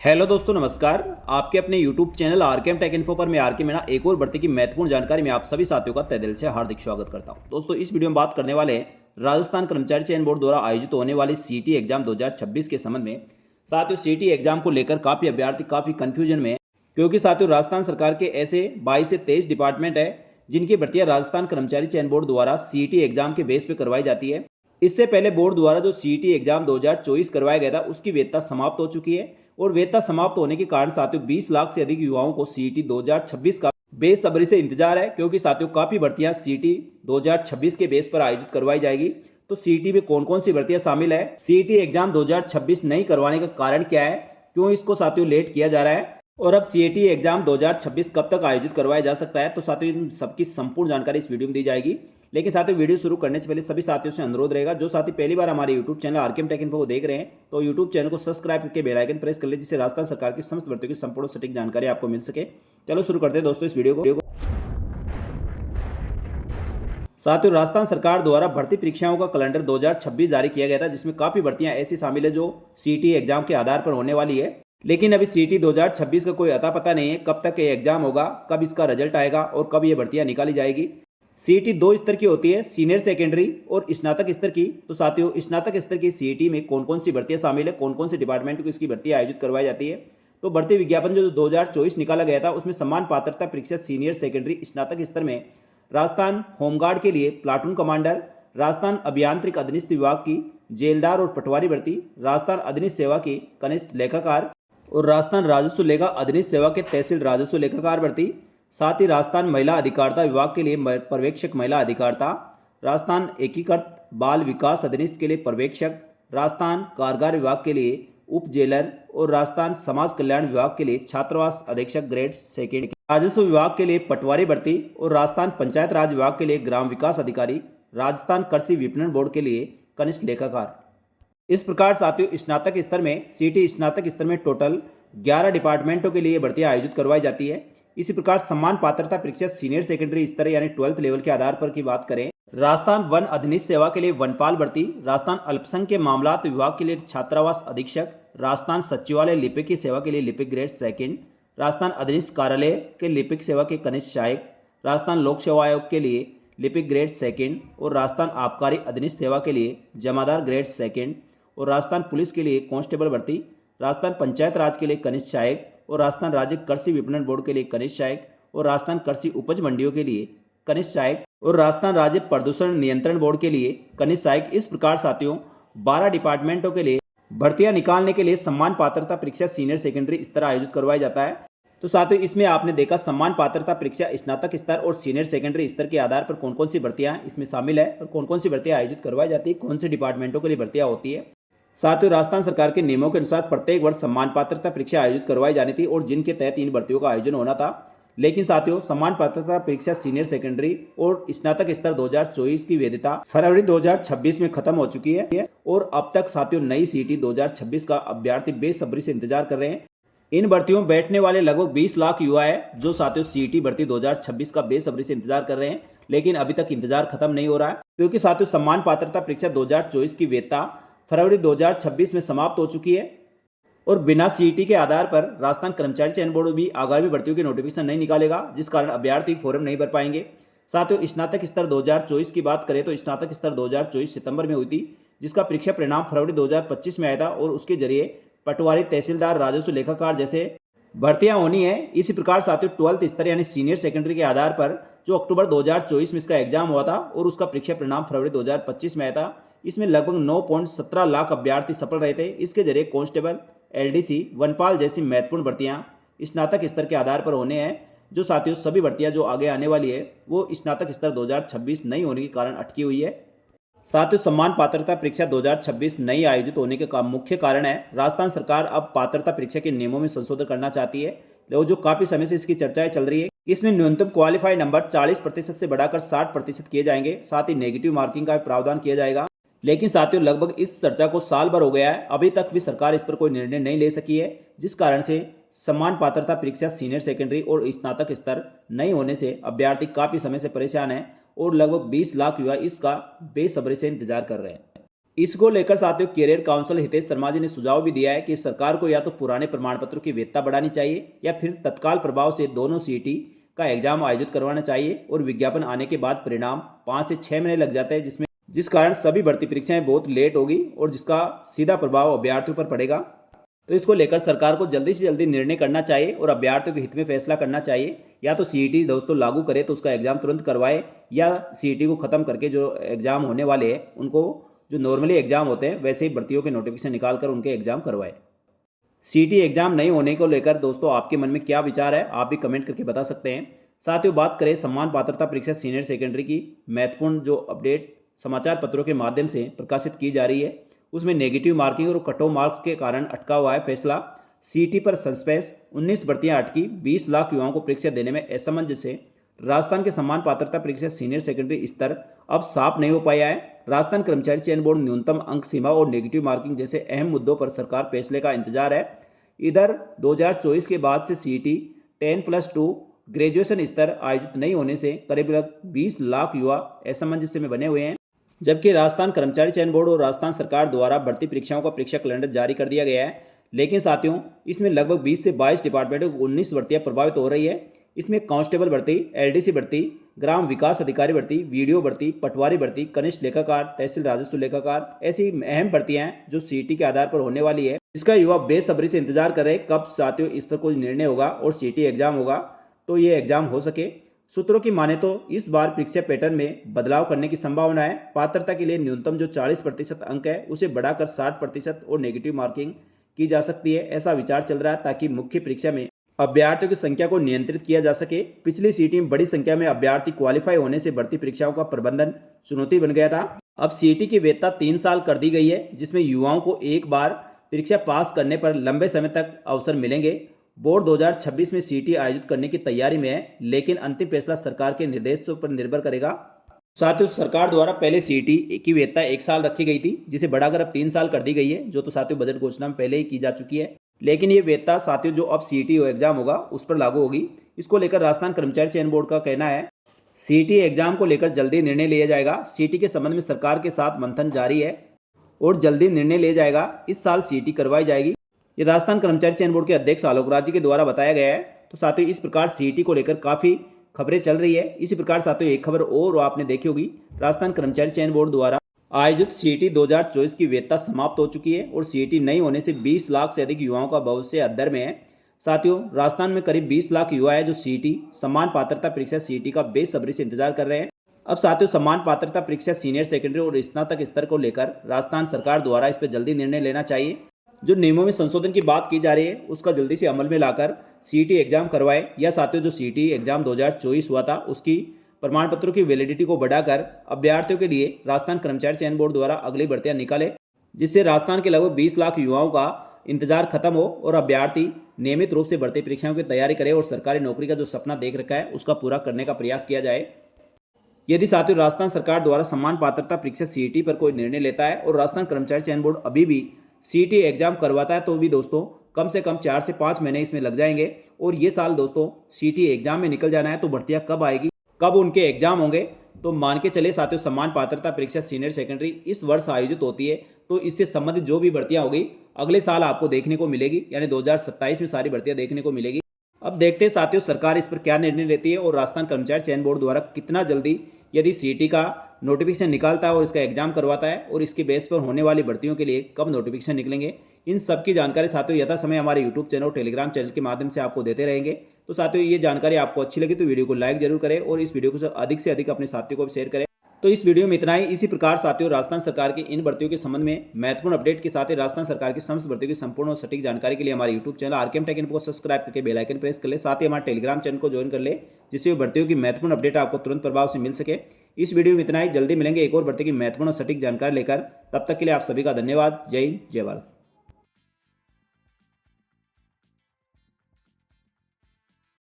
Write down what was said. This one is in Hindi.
हेलो दोस्तों, नमस्कार। आपके अपने YouTube channel RKM take info पर मैं आरके मीणा एक और भर्ती की महत्वपूर्ण जानकारी में आप सभी साथियों का तहे दिल से हार्दिक स्वागत करता हूं। दोस्तों, इस वीडियो में बात करने वाले हैं राजस्थान कर्मचारी चयन बोर्ड द्वारा आयोजित होने वाली सीईटी एग्जाम 2026 के संबंध में। साथियों, सीईटी एग्जाम को लेकर काफ़ी अभ्यर्थी काफ़ी कन्फ्यूजन में है, क्योंकि साथियों राजस्थान सरकार के ऐसे 22 से 23 डिपार्टमेंट है जिनकी भर्तियाँ राजस्थान कर्मचारी चयन बोर्ड द्वारा सीईटी एग्जाम के बेस पर करवाई जाती है। इससे पहले बोर्ड द्वारा जो सीईटी एग्जाम 2024 करवाया गया था उसकी वैधता समाप्त हो चुकी है और वैधता समाप्त होने के कारण साथियों 20 लाख से अधिक युवाओं को सीईटी 2026 का बेसब्री से इंतजार है, क्योंकि साथियों काफ़ी भर्तियां सीईटी 2026 के बेस पर आयोजित करवाई जाएगी। तो सीईटी में कौन कौन सी भर्तियां शामिल है, सीईटी एग्जाम 2026 नहीं करवाने का कारण क्या है, क्यों इसको साथियों लेट किया जा रहा है और अब सीईटी एग्जाम 2026 कब तक आयोजित करवाया जा सकता है, तो साथियों इन सबकी संपूर्ण जानकारी इस वीडियो में दी जाएगी। लेकिन साथियों वीडियो शुरू करने से पहले सभी साथियों से अनुरोध रहेगा, जो साथी पहली बार हमारे YouTube channel RKM take info को देख रहे हैं तो यूट्यूब चैनल को सब्सक्राइब करके बेल आइकन प्रेस कर ले, जिससे राजस्थान सरकार की समस्त भर्तियों की संपूर्ण सटीक जानकारी आपको मिल सके। चलो शुरू करते हैं दोस्तों इस वीडियो को। साथियों, राजस्थान सरकार द्वारा भर्ती परीक्षाओं का कैलेंडर 2026 जारी किया गया था, जिसमें काफ़ी भर्तियां ऐसी शामिल है जो सीईटी एग्जाम के आधार पर होने वाली है। लेकिन अभी सीईटी 2026 का कोई अता पता नहीं है, कब तक ये एग्जाम होगा, कब इसका रिजल्ट आएगा और कब ये भर्तियां निकाली जाएगी। सीईटी दो स्तर की होती है, सीनियर सेकेंडरी और स्नातक स्तर की। तो साथियों स्नातक स्तर की सीईटी में कौन कौन सी भर्तियां शामिल है, कौन कौन से डिपार्टमेंट को इसकी भर्ती आयोजित करवाई जाती है। तो भर्ती विज्ञापन जो 2024 निकाला गया था उसमें समान पात्रता परीक्षा सीनियर सेकेंडरी स्नातक स्तर में राजस्थान होमगार्ड के लिए प्लाटून कमांडर, राजस्थान अभियांत्रिक अधीनस्थ विभाग की जेलदार और पटवारी भर्ती, राजस्थान अधीनस्थ सेवा की कनिष्ठ लेखाकार और राजस्थान राजस्व लेखा अधीनस्थ सेवा के तहसील राजस्व लेखाकार भर्ती। साथ ही राजस्थान महिला अधिकारिता विभाग के लिए पर्यवेक्षक महिला अधिकारिता, राजस्थान एकीकृत बाल विकास अधीनस्थ के लिए पर्यवेक्षक, राजस्थान कारागार विभाग के लिए उप जेलर और राजस्थान समाज कल्याण विभाग के लिए छात्रावास अधीक्षक ग्रेड सेकेंड, राजस्व विभाग के लिए पटवारी भर्ती और राजस्थान पंचायत राज विभाग के लिए ग्राम विकास अधिकारी, राजस्थान कृषि विपणन बोर्ड के लिए कनिष्ठ लेखाकार। इस प्रकार साथियों स्नातक स्तर में सीईटी स्नातक स्तर में टोटल 11 डिपार्टमेंटों के लिए भर्तियां आयोजित करवाई जाती है। इसी प्रकार समान पात्रता परीक्षा सीनियर सेकेंडरी स्तर यानी 12th लेवल के आधार पर की बात करें, राजस्थान वन अधीनस्थ सेवा के लिए वनपाल भर्ती, राजस्थान अल्पसंख्यक मामलात विभाग के लिए छात्रावास अधीक्षक, राजस्थान सचिवालय लिपिक की सेवा के लिए लिपिक ग्रेड सेकेंड, राजस्थान अधीनस्थ कार्यालय के लिपिक सेवा के कनिष्ठ सहायक, राजस्थान लोक सेवा आयोग के लिए लिपिक ग्रेड सेकेंड और राजस्थान आबकारी अधीनस्थ सेवा के लिए जमादार ग्रेड सेकेंड और राजस्थान पुलिस के लिए कांस्टेबल भर्ती, राजस्थान पंचायत राज के लिए कनिष्ठ सहायक और राजस्थान राज्य कृषि विपणन बोर्ड के लिए कनिष्ठ सहायक और राजस्थान कृषि उपज मंडियों के लिए कनिष्ठ सहायक और राजस्थान राज्य प्रदूषण नियंत्रण बोर्ड के लिए कनिष्ठ सहायक। इस प्रकार साथियों 12 डिपार्टमेंटों के लिए भर्तियां निकालने के लिए समान पात्रता परीक्षा सीनियर सेकेंडरी स्तर आयोजित करवाया जाता है। तो साथियों इसमें आपने देखा समान पात्रता परीक्षा स्नातक स्तर और सीनियर सेकेंडरी स्तर के आधार पर कौन कौन सी भर्तियां इसमें शामिल है और कौन कौन सी भर्तियां आयोजित करवाई जाती है, कौन से डिपार्टमेंटों के लिए भर्तियां होती है। साथियों राजस्थान सरकार के नियमों के अनुसार प्रत्येक वर्ष समान पात्रता परीक्षा आयोजित करवाई जानी थी और जिनके तहत इन भर्तियों का आयोजन होना था। लेकिन साथियों समान पात्रता परीक्षा सीनियर सेकेंडरी और स्नातक स्तर 2024 की वैधता फरवरी 2026 में खत्म हो चुकी है और अब तक साथियों नई सीईटी 2026 का अभ्यर्थी बेसब्री से इंतजार कर रहे हैं। इन भर्तियों में बैठने वाले लगभग 20 लाख युवा है जो साथियों सीईटी भर्ती 2026 का बेसब्री से इंतजार कर रहे हैं, लेकिन अभी तक इंतजार खत्म नहीं हो रहा है, क्योंकि साथियों समान पात्रता परीक्षा 2024 की वैधता फरवरी 2026 में समाप्त हो चुकी है और बिना सीईटी के आधार पर राजस्थान कर्मचारी चयन बोर्ड भी आगामी भर्तियों की नोटिफिकेशन नहीं निकालेगा, जिस कारण अभ्यर्थी फॉर्म नहीं भर पाएंगे। साथियों स्नातक स्तर 2024 की बात करें तो स्नातक स्तर 2024 सितंबर में हुई थी, जिसका परीक्षा परिणाम फरवरी 2025 में आया था और उसके जरिए पटवारी, तहसीलदार, राजस्व लेखाकार जैसे भर्तियां होनी है। इसी प्रकार साथियों 12th स्तर यानी सीनियर सेकेंडरी के आधार पर जो अक्टूबर 2024 में इसका एग्जाम हुआ था और उसका परीक्षा परिणाम फरवरी 2025 में आया था, इसमें लगभग 9.17 लाख अभ्यर्थी सफल रहे थे। इसके जरिए कांस्टेबल, एलडीसी, वनपाल जैसी महत्वपूर्ण भर्तियां स्नातक स्तर के आधार पर होने हैं। जो साथियों सभी भर्तियां जो आगे आने वाली है वो स्नातक स्तर 2026 नहीं होने के कारण अटकी हुई है। साथियों समान पात्रता परीक्षा 2026 नहीं आयोजित होने के मुख्य कारण है राजस्थान सरकार अब पात्रता परीक्षा के नियमों में संशोधन करना चाहती है, जो काफी समय से इसकी चर्चाएं चल रही है। इसमें न्यूनतम क्वालिफाई नंबर 40% से बढ़ाकर 60% किए जाएंगे, साथ ही नेगेटिव मार्किंग का प्रावधान किया जाएगा। लेकिन साथियों लगभग इस चर्चा को साल भर हो गया है, अभी तक भी सरकार इस पर कोई निर्णय नहीं ले सकी है, जिस कारण से समान पात्रता परीक्षा सीनियर सेकेंडरी और स्नातक स्तर नहीं होने से अभ्यर्थी काफ़ी समय से परेशान है और लगभग 20 लाख युवा इसका बेसब्री से इंतजार कर रहे हैं। इसको लेकर साथियों कैरियर काउंसिल हितेश शर्मा जी ने सुझाव भी दिया है कि सरकार को या तो पुराने प्रमाण पत्रों की वैधता बढ़ानी चाहिए या फिर तत्काल प्रभाव से दोनों सीईटी का एग्जाम आयोजित करवाना चाहिए। और विज्ञापन आने के बाद परिणाम 5 से 6 महीने लग जाते हैं, जिस कारण सभी भर्ती परीक्षाएं बहुत लेट होगी और जिसका सीधा प्रभाव अभ्यर्थियों पर पड़ेगा। तो इसको लेकर सरकार को जल्दी से जल्दी निर्णय करना चाहिए और अभ्यर्थियों के हित में फैसला करना चाहिए। या तो सीईटी दोस्तों लागू करे तो उसका एग्जाम तुरंत करवाए, या सीईटी को खत्म करके जो एग्जाम होने वाले हैं उनको जो नॉर्मली एग्जाम होते हैं वैसे ही भर्तियों के नोटिफिकेशन निकालकर उनके एग्जाम करवाए। सीईटी एग्जाम नहीं होने को लेकर दोस्तों आपके मन में क्या विचार है, आप भी कमेंट करके बता सकते हैं। साथियों बात करें सम्मान पात्रता परीक्षा सीनियर सेकेंडरी की महत्वपूर्ण जो अपडेट समाचार पत्रों के माध्यम से प्रकाशित की जा रही है, उसमें नेगेटिव मार्किंग और कट ऑफ मार्क्स के कारण अटका हुआ है फैसला। सीईटी पर सस्पेंस, 19 भर्तियां अटकी, 20 लाख युवाओं को परीक्षा देने में असमंजस। राजस्थान के सम्मान पात्रता परीक्षा सीनियर सेकेंडरी स्तर अब साफ नहीं हो पाया है। राजस्थान कर्मचारी चयन बोर्ड न्यूनतम अंक सीमा और नेगेटिव मार्किंग जैसे अहम मुद्दों पर सरकार फैसले का इंतजार है। इधर 2024 के बाद से सीईटी 10+2 ग्रेजुएशन स्तर आयोजित नहीं होने से करीब 20 लाख युवा असमंजस्य में बने हुए हैं। जबकि राजस्थान कर्मचारी चयन बोर्ड और राजस्थान सरकार द्वारा भर्ती परीक्षाओं का परीक्षा कैलेंडर जारी कर दिया गया है, लेकिन साथियों इसमें लगभग 20 से 22 डिपार्टमेंटों की 19 भर्तियां प्रभावित हो रही है। इसमें कांस्टेबल भर्ती, एलडीसी भर्ती, ग्राम विकास अधिकारी भर्ती, वीडियो भर्ती, पटवारी भर्ती, कनिष्ठ लेखाकार, तहसील राजस्व लेखाकार, ऐसी अहम भर्तियां हैं जो सीईटी के आधार पर होने वाली है। इसका युवा बेसब्री से इंतजार कर रहे हैं कब साथियों इस पर कोई निर्णय होगा और सीईटी एग्जाम होगा तो ये एग्जाम हो सके। सूत्रों की माने तो इस बार परीक्षा पैटर्न में बदलाव करने की संभावना है। पात्रता के लिए न्यूनतम जो 40% अंक है उसे बढ़ाकर 60% और नेगेटिव मार्किंग की जा सकती है, ऐसा विचार चल रहा है ताकि मुख्य परीक्षा में अभ्यर्थियों की संख्या को नियंत्रित किया जा सके। पिछली सीईटी में बड़ी संख्या में अभ्यर्थी क्वालिफाई होने से भर्ती परीक्षाओं का प्रबंधन चुनौती बन गया था। अब सीईटी की वैधता 3 साल कर दी गई है, जिसमें युवाओं को एक बार परीक्षा पास करने पर लंबे समय तक अवसर मिलेंगे। बोर्ड 2026 में सीईटी आयोजित करने की तैयारी में है, लेकिन अंतिम फैसला सरकार के निर्देशों पर निर्भर करेगा। साथियों सरकार द्वारा पहले सीईटी की वैधता 1 साल रखी गई थी, जिसे बढ़ाकर अब 3 साल कर दी गई है, जो तो साथियों बजट घोषणा में पहले ही की जा चुकी है। लेकिन ये वैधता साथियों जो अब सीईटी एग्जाम होगा उस पर लागू होगी। इसको लेकर राजस्थान कर्मचारी चयन बोर्ड का कहना है सीईटी एग्जाम को लेकर जल्दी निर्णय लिया जाएगा। सीईटी के संबंध में सरकार के साथ मंथन जारी है और जल्दी निर्णय लिया जाएगा। इस साल सीईटी करवाई जाएगी, ये राजस्थान कर्मचारी चयन बोर्ड के अध्यक्ष आलोक राज जी के द्वारा बताया गया है। तो साथियों इस प्रकार सीईटी को लेकर काफ़ी खबरें चल रही है। इसी प्रकार साथियों एक खबर और आपने देखी होगी, राजस्थान कर्मचारी चयन बोर्ड द्वारा आयोजित सीईटी 2024 की वैधता समाप्त हो चुकी है और सीईटी नहीं होने से 20 लाख से अधिक युवाओं का भविष्य अधर में है। साथियों राजस्थान में करीब 20 लाख युवा है जो सीईटी सम्मान पात्रता परीक्षा सीईटी का बेसब्री से इंतजार कर रहे हैं। अब साथियों सम्मान पात्रता परीक्षा सीनियर सेकेंडरी और स्नातक स्तर को लेकर राजस्थान सरकार द्वारा इस पर जल्दी निर्णय लेना चाहिए। जो नियमों में संशोधन की बात की जा रही है उसका जल्दी से अमल में लाकर सीईटी एग्जाम करवाए, या साथियों जो सीईटी एग्जाम 2024 हुआ था उसकी प्रमाण पत्रों की वैलिडिटी को बढ़ाकर अभ्यर्थियों के लिए राजस्थान कर्मचारी चयन बोर्ड द्वारा अगली भर्तियां निकाले, जिससे राजस्थान के लगभग 20 लाख युवाओं का इंतजार खत्म हो और अभ्यर्थी नियमित रूप से भर्ती परीक्षाओं की तैयारी करे और सरकारी नौकरी का जो सपना देख रखा है उसका पूरा करने का प्रयास किया जाए। यदि साथियों राजस्थान सरकार द्वारा सम्मान पात्रता परीक्षा सीईटी पर कोई निर्णय लेता है और राजस्थान कर्मचारी चयन बोर्ड अभी भी सीईटी एग्जाम करवाता है तो भी दोस्तों कम से कम 4 से 5 महीने इसमें लग जाएंगे। और ये साल दोस्तों सीईटी एग्जाम में निकल जाना है तो भर्तियां कब आएगी, कब उनके एग्जाम होंगे, तो मान के चले साथियों सम्मान पात्रता परीक्षा सीनियर सेकेंडरी इस वर्ष आयोजित होती है तो इससे संबंधित जो भी भर्तियां होगी अगले साल आपको देखने को मिलेगी, यानी 2027 में सारी भर्तियां देखने को मिलेगी। अब देखते हैं साथियों सरकार इस पर क्या निर्णय लेती है और राजस्थान कर्मचारी चयन बोर्ड द्वारा कितना जल्दी यदि सीईटी का नोटिफिकेशन निकालता है और इसका एग्जाम करवाता है और इसके बेस पर होने वाली भर्तियों के लिए कब नोटिफिकेशन निकलेंगे, इन सब की जानकारी साथियों यथा समय हमारे यूट्यूब चैनल और टेलीग्राम चैनल के माध्यम से आपको देते रहेंगे। तो साथियों ये जानकारी आपको अच्छी लगी तो वीडियो को लाइक जरूर करें और इस वीडियो को अधिक से अधिक अपने साथियों को भी शेयर करें। तो इस वीडियो में इतना ही। इसी प्रकार साथियों राजस्थान सरकार की इन भर्तियों के संबंध में महत्वपूर्ण अपडेट के साथ ही राजस्थान सरकार की समस्त भर्तियों की संपूर्ण और सटीक जानकारी के लिए हमारे YouTube channel RKM take info को सब्सक्राइब करके बेल आइकन प्रेस कर ले, साथ ही हमारे टेलीग्राम चैनल को ज्वाइन कर ले, जिससे भर्तियों की महत्वपूर्ण अपडेट आपको तुरंत प्रभाव से मिल सके। इस वीडियो में इतना ही, जल्दी मिलेंगे एक और भर्ती की महत्वपूर्ण और सटीक जानकारी लेकर। तब तक के लिए आप सभी का धन्यवाद। जय हिंद, जय भारत।